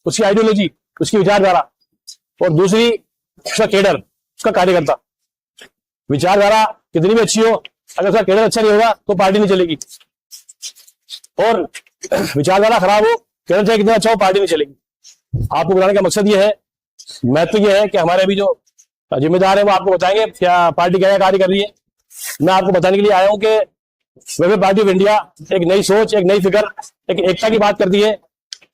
उसकी आइडियोलॉजी, उसकी विचारधारा, और दूसरी उसका केडर, उसका कार्यकर्ता। विचारधारा कितनी भी अच्छी हो, अगर उसका केडर अच्छा नहीं होगा तो पार्टी नहीं चलेगी, और विचारधारा खराब हो, केडर चाहे कितना अच्छा हो, पार्टी नहीं चलेगी। आपको बताने का मकसद ये है, महत्व ये है कि हमारे अभी जो जिम्मेदार है वो आपको बताएंगे क्या पार्टी क्या कार्य कर रही है। मैं आपको बताने के लिए आया हूं कि वेलफेयर पार्टी ऑफ इंडिया एक नई सोच, एक नई फिक्र, एक एकता की बात करती है,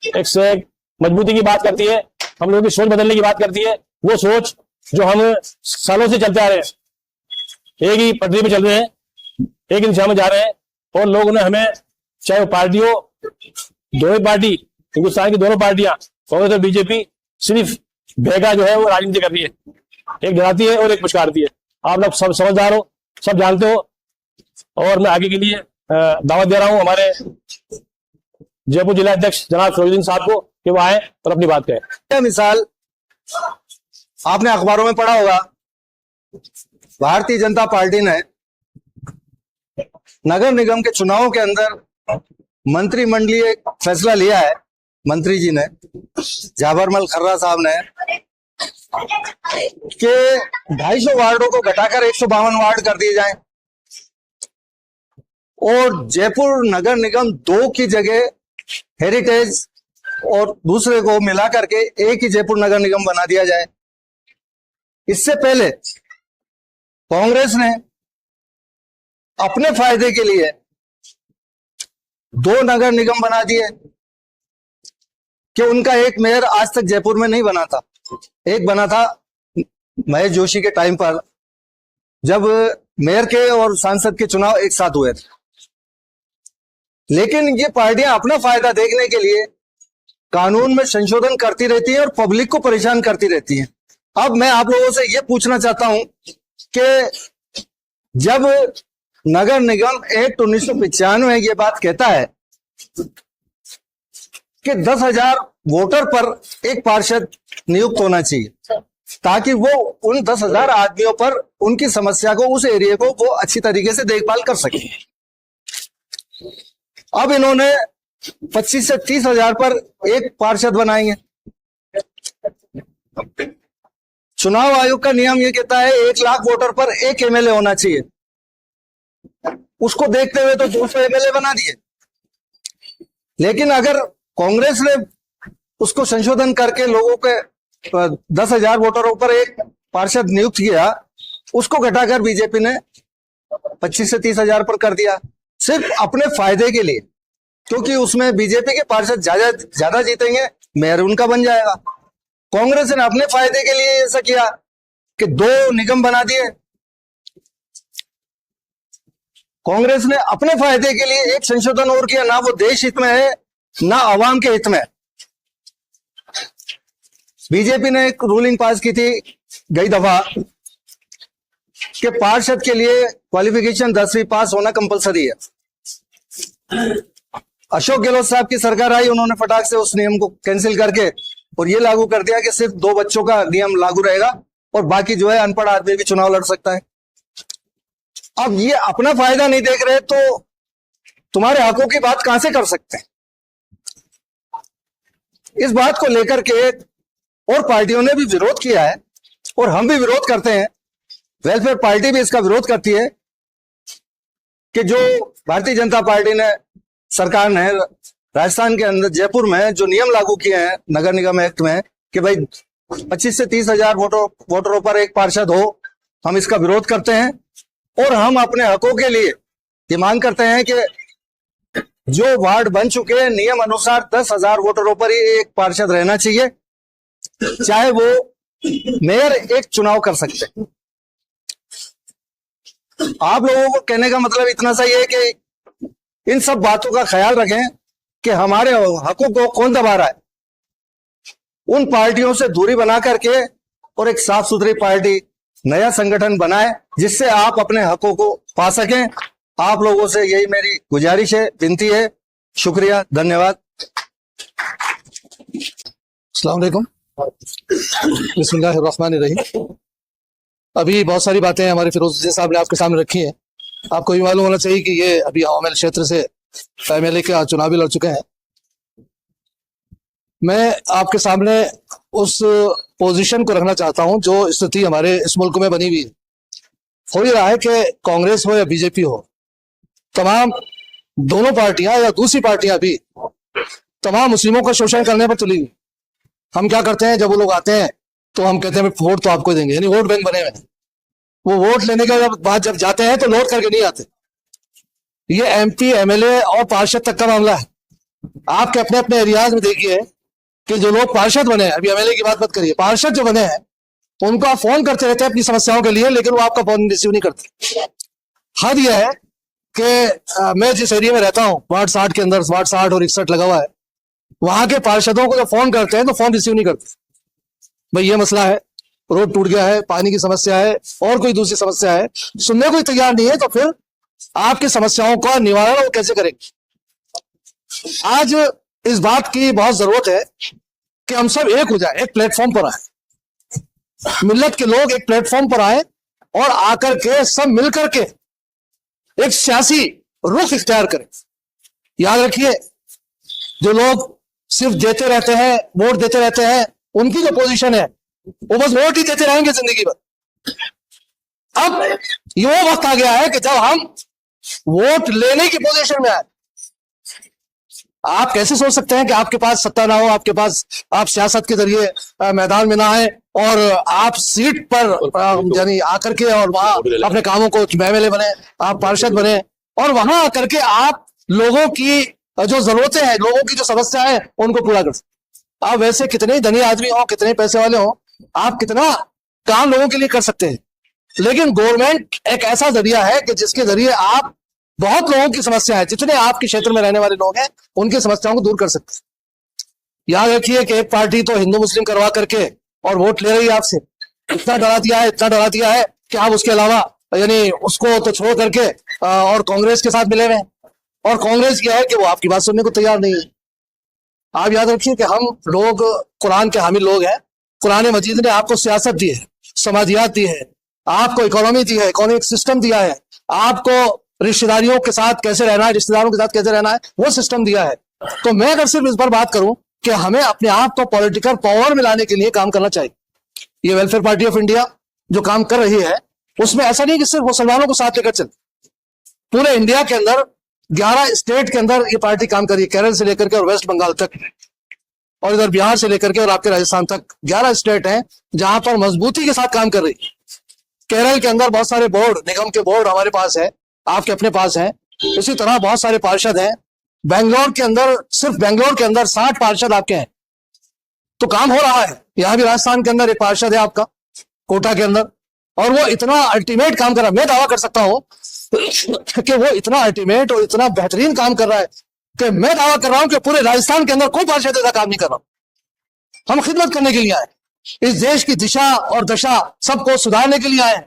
एक मजबूती की बात करती है, हम लोगों की सोच बदलने की बात करती है। वो सोच जो हम सालों से चलते आ रहे हैं, एक ही पटरी पे चल रहे हैं, एक ही दिशा में जा रहे हैं, और लोगों ने हमें, चाहे वो पार्टी हो, दोनों पार्टी, हिंदुस्तान की दोनों पार्टियां, कांग्रेस और बीजेपी, सिर्फ भेगा जो है वो राजनीति कर रही है, एक डराती है और एक पुचकारती है। आप लोग सब समझदार हो, सब जानते हो, और मैं आगे के लिए दावत दे रहा हूं हमारे जयपुर जिला अध्यक्ष जनाब फिरोजुद्दीन साहब को कि वो आए और अपनी बात कहें। मिसाल आपने अखबारों में पढ़ा होगा, भारतीय जनता पार्टी ने नगर निगम के चुनावों के अंदर मंत्रिमंडलीय फैसला लिया है। मंत्री जी ने, जाबरमल खर्रा साहब ने, कि 250 वार्डों को घटाकर 152 वार्ड कर दिए जाएं, और जयपुर नगर निगम 2 की जगह हेरिटेज और दूसरे को मिला करके एक ही जयपुर नगर निगम बना दिया जाए। इससे पहले कांग्रेस ने अपने फायदे के लिए 2 नगर निगम बना दिए कि उनका एक मेयर आज तक जयपुर में नहीं बना था। एक बना था महेश जोशी के टाइम पर, जब मेयर के और सांसद के चुनाव एक साथ हुए थे। लेकिन ये पार्टियां अपना फायदा देखने के लिए कानून में संशोधन करती रहती है और पब्लिक को परेशान करती रहती है। अब मैं आप लोगों से ये पूछना चाहता हूं कि जब नगर निगम एक्ट 1995 ये बात कहता है कि 10,000 वोटर पर एक पार्षद नियुक्त होना चाहिए, ताकि वो उन 10,000 आदमियों पर उनकी समस्या को, उस एरिया को वो अच्छी तरीके से देखभाल कर सके। अब इन्होंने 25 से 30,000 पर एक पार्षद बनाएंगे। चुनाव आयोग का नियम ये कहता है 1 लाख वोटर पर एक एमएलए होना चाहिए। उसको देखते हुए तो 200 एमएलए बना दिए। लेकिन अगर कांग्रेस ने उसको संशोधन करके लोगों के 10,000 वोटरों पर एक पार्षद नियुक्त किया, उसको घटाकर बीजेपी ने 25 से 30,000 पर कर दिया, सिर्फ अपने फायदे के लिए, क्योंकि उसमें बीजेपी के पार्षद ज्यादा जीतेंगे, मेयर उनका बन जाएगा। कांग्रेस ने अपने फायदे के लिए ऐसा किया कि 2 निगम बना दिए। कांग्रेस ने अपने फायदे के लिए एक संशोधन और किया, ना वो देश हित में है ना आवाम के हित में। बीजेपी ने एक रूलिंग पास की थी गई दफा कि पार्षद के लिए क्वालिफिकेशन 10वीं पास होना कंपलसरी है। अशोक गहलोत साहब की सरकार आई, उन्होंने फटाक से उस नियम को कैंसिल करके और ये लागू कर दिया कि सिर्फ 2 बच्चों का नियम लागू रहेगा और बाकी जो है अनपढ़ आदमी भी चुनाव लड़ सकता है। अब ये अपना फायदा नहीं देख रहे तो तुम्हारे हकों की बात कहां से कर सकते हैं? इस बात को लेकर के और पार्टियों ने भी विरोध किया है और हम भी विरोध करते हैं। वेलफेयर पार्टी भी इसका विरोध करती है कि जो भारतीय जनता पार्टी ने, सरकार ने राजस्थान के अंदर जयपुर में जो नियम लागू किए हैं नगर निगम एक्ट में कि भाई 25 से 30,000 वोटरों पर एक पार्षद हो, हम इसका विरोध करते हैं। और हम अपने हकों के लिए ये मांग करते हैं कि जो वार्ड बन चुके हैं नियम अनुसार 10,000 वोटरों पर ही एक पार्षद रहना चाहिए, चाहे वो मेयर एक चुनाव कर सकते हैं। आप लोगों को कहने का मतलब इतना सा ही है कि इन सब बातों का ख्याल रखें कि हमारे हकों को कौन दबा रहा है। उन पार्टियों से दूरी बना करके और एक साफ सुथरी पार्टी, नया संगठन बनाए जिससे आप अपने हकों को पा सकें। आप लोगों से यही मेरी गुजारिश है, विनती है। शुक्रिया, धन्यवाद। अस्सलाम वालेकुम, बिस्मिल्लाहिर्रहमानिर्रहीम। अभी बहुत सारी बातें हमारे फिरोज साहब ने आपके सामने रखी हैं। आपको भी मालूम होना चाहिए कि ये अभी अवामिल क्षेत्र से एमएलए के चुनाव भी लड़ चुके हैं। मैं आपके सामने उस पोजीशन को रखना चाहता हूं जो स्थिति हमारे इस मुल्क में बनी हुई है। हो ही रहा है कि कांग्रेस हो या बीजेपी हो, तमाम दोनों पार्टियां या दूसरी पार्टियां भी तमाम मुस्लिमों का शोषण करने पर तुली हुई। हम क्या करते हैं, जब वो लोग आते हैं तो हम कहते हैं वोट तो आपको देंगे, यानी वोट बैंक बने हुए हैं। वो वोट लेने के बाद जब जाते हैं तो लौट करके नहीं आते। ये एमपी, एमएलए और पार्षद तक का मामला है। आपके अपने अपने एरियाज में देखिए कि जो लोग पार्षद बने हैं, अभी एमएलए की बात मत करिए, पार्षद जो बने हैं उनको आप फोन करते रहते हैं अपनी समस्याओं के लिए, लेकिन वो आपका फोन रिसीव नहीं करते। हद यह है कि मैं जिस एरिया में रहता हूँ, वार्ड 60 के अंदर, वार्ड 60 और 61 लगा हुआ है, वहां के पार्षदों को जब फोन करते हैं तो फोन रिसीव नहीं करते। भाई ये मसला है, रोड टूट गया है, पानी की समस्या है और कोई दूसरी समस्या है, सुनने को ही तैयार नहीं है, तो फिर आपकी समस्याओं का निवारण वो कैसे करेंगे। आज इस बात की बहुत जरूरत है कि हम सब एक हो जाए, एक प्लेटफॉर्म पर आए, मिल्लत के लोग एक प्लेटफॉर्म पर आए और आकर के सब मिलकर के एक सियासी रुख इख्तियार करें। याद रखिए, जो लोग सिर्फ देते रहते हैं, वोट देते रहते हैं, उनकी जो पोजीशन है वो बस वोट ही देते रहेंगे जिंदगी भर। अब ये वो वक्त आ गया है कि जब हम वोट लेने की पोजीशन में आए। आप कैसे सोच सकते हैं कि आपके पास सत्ता ना हो, आपके पास आप सियासत के जरिए मैदान में ना आए और आप सीट पर यानी आकर के और वहां अपने कामों को एमएलए बने, आप पार्षद बने और वहां आकर के आप लोगों की जो जरूरतें हैं, लोगों की जो समस्या है, उनको पूरा कर सकते। आप वैसे कितने ही धनी आदमी हो, कितने पैसे वाले हो, आप कितना काम लोगों के लिए कर सकते हैं, लेकिन गवर्नमेंट एक ऐसा जरिया है कि जिसके जरिए आप बहुत लोगों की समस्या है, जितने आपके क्षेत्र में रहने वाले लोग हैं उनकी समस्याओं को दूर कर सकते हैं। याद रखिए कि एक पार्टी तो हिंदू मुस्लिम करवा करके और वोट ले रही है आपसे, इतना डरा दिया है, इतना डरा दिया है कि आप उसके अलावा यानी उसको तो छोड़ करके और कांग्रेस के साथ मिले हुए हैं। और कांग्रेस क्या है कि वो आपकी बात सुनने को तैयार नहीं है। आप याद रखिए कि हम लोग कुरान के हामिल लोग हैं। कुरान मजीद ने आपको सियासत दी है, समाजियात दी है, आपको इकोनॉमी दी है, इकोनॉमिक सिस्टम दिया है, आपको रिश्तेदारियों के साथ कैसे रहना है, रिश्तेदारों के साथ कैसे रहना है, वो सिस्टम दिया है। तो मैं अगर सिर्फ इस पर बात करूं कि हमें अपने आप को पॉलिटिकल पावर में लाने के लिए काम करना चाहिए। ये वेलफेयर पार्टी ऑफ इंडिया जो काम कर रही है, उसमें ऐसा नहीं कि सिर्फ मुसलमानों को साथ लेकर चले। पूरे इंडिया के अंदर 11 स्टेट के अंदर ये पार्टी काम कर रही है, केरल से लेकर के और वेस्ट बंगाल तक, और इधर बिहार से लेकर के और आपके राजस्थान तक 11 स्टेट हैं जहां पर मजबूती के साथ काम कर रही है। केरल के अंदर बहुत सारे बोर्ड, निगम के बोर्ड हमारे पास है, आपके अपने पास है, इसी तरह बहुत सारे पार्षद हैं। बेंगलोर के अंदर, सिर्फ बेंगलोर के अंदर 60 पार्षद आपके हैं, तो काम हो रहा है। यहां भी राजस्थान के अंदर एक पार्षद है आपका, कोटा के अंदर, और वो इतना अल्टीमेट काम कर रहा है। मैं दावा कर सकता हूं कि वो इतना अल्टीमेट और इतना बेहतरीन काम कर रहा है कि मैं दावा कर रहा हूं कि पूरे राजस्थान के अंदर कोई पार्षद ऐसा काम नहीं कर रहा। हम खिदमत करने के लिए आए, इस देश की दिशा और दशा सबको सुधारने के लिए आए।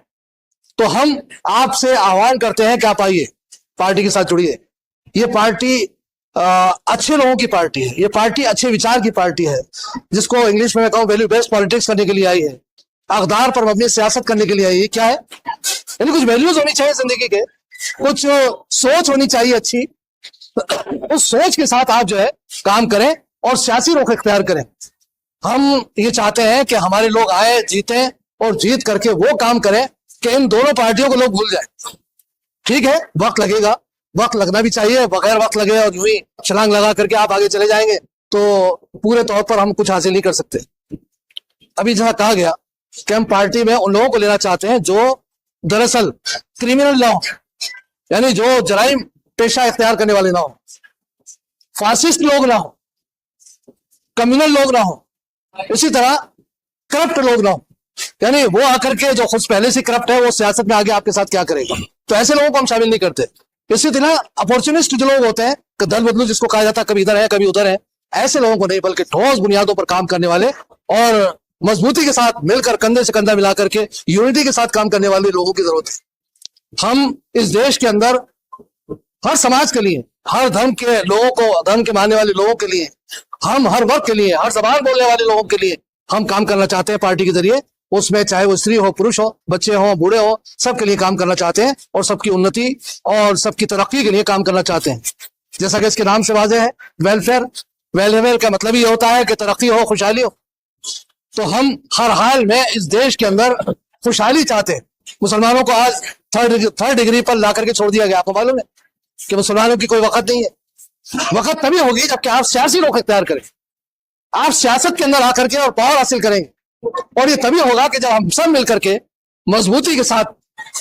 तो हम आपसे आह्वान करते हैं कि आप आइए, पार्टी के साथ जुड़िए। ये पार्टी अच्छे लोगों की पार्टी है, ये पार्टी अच्छे विचार की पार्टी है, जिसको इंग्लिश में मैं कहूँ वैल्यू बेस्ड पॉलिटिक्स करने के लिए आई है, अक़दार पर मबनी सियासत करने के लिए आई है। क्या है, यानी कुछ वैल्यूज होनी चाहिए जिंदगी के, कुछ सोच होनी चाहिए अच्छी। उस सोच के साथ आप जो है काम करें और सियासी रुख इख्तियार करें। हम ये चाहते हैं कि हमारे लोग आए, जीतें और जीत करके वो काम करें कि इन दोनों पार्टियों को लोग भूल जाए। ठीक है, वक्त लगेगा, वक्त लगना भी चाहिए, बगैर वक्त लगे और यूं ही छलांग लगा करके आप आगे चले जाएंगे तो पूरे तौर पर हम कुछ हासिल नहीं कर सकते। अभी जहां कहा गया कि हम पार्टी में उन लोगों को लेना चाहते हैं जो दरअसल क्रिमिनल ना हो, यानी जो जराइम पेशा इख्तियार करने वाले ना हो, फासिस्ट लोग ना हो, कम्युनल लोग ना हो, इसी तरह करप्ट लोग ना हो, यानी वो आकर के जो खुद पहले से करप्ट है वो सियासत में आगे आपके साथ क्या करेगा, तो ऐसे लोगों को हम शामिल नहीं करते। इसी तरह अपॉर्चुनिस्ट जो लोग होते हैं, दल बदलू जिसको कहा जाता है, कभी इधर है कभी उधर है, ऐसे लोगों को नहीं, बल्कि ठोस बुनियादों पर काम करने वाले और मजबूती के साथ मिलकर कंधे से कंधा मिला करके यूनिटी के साथ काम करने वाले लोगों की जरूरत है। हम इस देश के अंदर हर समाज के लिए, हर धर्म के लोगों को, धर्म के मानने वाले लोगों के लिए, हम हर वर्ग के लिए, हर जबान बोलने वाले लोगों के लिए हम काम करना चाहते हैं पार्टी के जरिए। उसमें चाहे वो स्त्री हो, पुरुष हो, बच्चे हो, बूढ़े हो, सबके लिए काम करना चाहते हैं और सबकी उन्नति और सबकी तरक्की के लिए काम करना चाहते हैं। जैसा कि इसके नाम से वाज़ेह है, वेलफेयर वेलफेयर का मतलब ये होता है कि तरक्की हो, खुशहाली हो। तो हम हर हाल में इस देश के अंदर खुशहाली चाहते हैं। मुसलमानों को आज थर्ड डिग्री पर ला करके छोड़ दिया गया। आपको मालूम है कि मुसलमानों की कोई वक़्त नहीं है। वक़्त तभी होगी जबकि आप सियासी लोग इख्तियार करें, आप सियासत के अंदर आकर के और पावर हासिल करेंगे। और ये तभी होगा कि जब हम सब मिलकर के मजबूती के साथ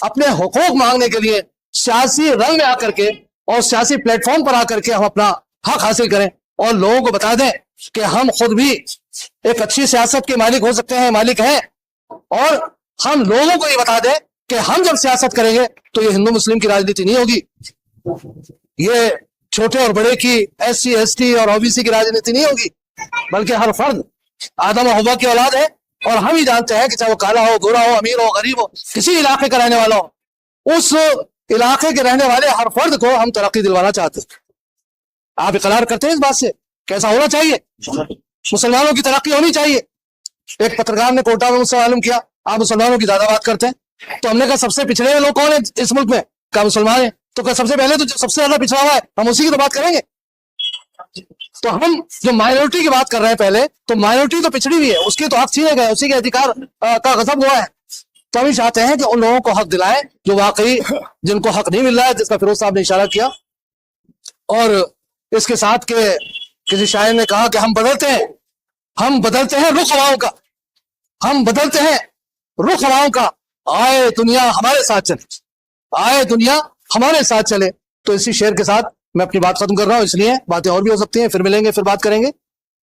अपने हुकूक मांगने के लिए सियासी रंग में आकर के और सियासी प्लेटफॉर्म पर आकर के हम अपना हक हासिल करें और लोगों को बता दें कि हम खुद भी एक अच्छी सियासत के मालिक हो सकते हैं, मालिक हैं। और हम लोगों को ये बता दें कि हम जब सियासत करेंगे तो ये हिंदू मुस्लिम की राजनीति नहीं होगी, ये छोटे और बड़े की, SC ST और OBC की राजनीति नहीं होगी, बल्कि हर फर्द आदम और हव्वा की औलाद है। और हम ही जानते हैं कि चाहे वो काला हो, गोरा हो, अमीर हो, गरीब हो, किसी इलाके का रहने वाला हो, उस इलाके के रहने वाले हर फर्द को हम तरक्की दिलवाना चाहते हैं। आप इकरार करते हैं इस बात से? कैसा होना चाहिए? मुसलमानों की तरक्की होनी चाहिए। एक पत्रकार ने कोटा में मुझसे मालूम किया आप मुसलमानों की ज्यादा बात करते हैं। तो हमने कहा सबसे पिछड़े लोग कौन है इस मुल्क में? कहा मुसलमान है। तो कहा सबसे पहले तो जो सबसे ज्यादा पिछड़ा हुआ है हम उसी की तो बात करेंगे। तो हम जो माइनॉरिटी की बात कर रहे हैं पहले, तो माइनॉरिटी तो पिछड़ी हुई है, उसके तो हक छीने गए, उसी के अधिकार का गजब हुआ है। तो हम चाहते हैं कि उन लोगों को हक दिलाएं जो वाकई जिनको हक नहीं मिल रहा है, जिसका फिरोज साहब ने इशारा किया। और इसके साथ के किसी शायर ने कहा कि हम बदलते हैं रुख हवाओं का, हम बदलते हैं रुख हवाओं का, आए दुनिया हमारे साथ चले, आए दुनिया हमारे साथ चले। तो इसी शेर के साथ मैं अपनी बात खत्म कर रहा हूं, इसलिए बातें और भी हो सकती हैं, फिर मिलेंगे, फिर बात करेंगे।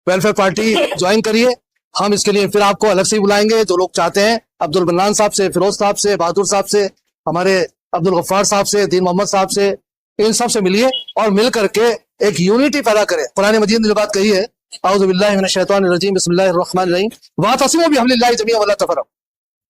वेलफेयर पार्टी ज्वाइन करिए, हम इसके लिए फिर आपको अलग से ही बुलाएंगे। जो लोग चाहते हैं अब्दुल मन्नान साहब से, फिरोज साहब से, बहादुर साहब से, हमारे अब्दुल गफ्फार साहब से, दीन मोहम्मद साहब से, इन सब से मिलिए और मिल करके एक यूनिटी पैदा करें। कुरान मजीद ने जो बात कही है, औज़ु बिल्लाहि मिनश शैतानिर रजीम, बिस्मिल्लाहिर रहमानिर रहीम, वातसिमू बिहब्लिल्लाहि जमीअन वला तफरक़ू।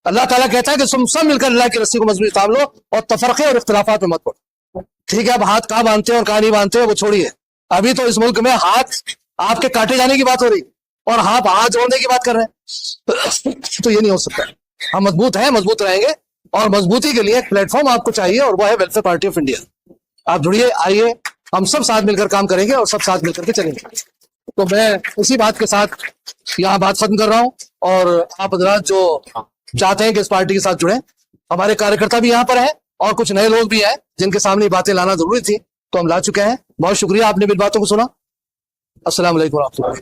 अल्लाह ताला कहता है कि तुम सब मिलकर अल्लाह की रस्सी को मजबूत थाम लो और तफरक़े और इख्तिलाफात में मत पड़ो। ठीक है, अब हाथ कहाँ बांधते हैं और कहाँ नहीं बांधते हैं वो छोड़िए। अभी तो इस मुल्क में हाथ आपके काटे जाने की बात हो रही और आप हाथ जोड़ने की बात कर रहे हैं। तो ये नहीं हो सकता। हम मजबूत हैं, मजबूत रहेंगे और मजबूती के लिए एक प्लेटफॉर्म आपको चाहिए और वो है वेलफेयर पार्टी ऑफ इंडिया। आप जुड़िए, आइए, हम सब साथ मिलकर काम करेंगे और सब साथ मिलकर के चलेंगे। तो मैं इसी बात के साथ यहाँ बात खत्म कर रहा हूँ। और आप हजरात जो चाहते हैं कि इस पार्टी के साथ जुड़े, हमारे कार्यकर्ता भी यहाँ पर हैं और कुछ नए लोग भी हैं जिनके सामने बातें लाना जरूरी थी, तो हम ला चुके हैं। बहुत शुक्रिया, आपने मेरी बातों को सुना। अस्सलाम वालेकुम।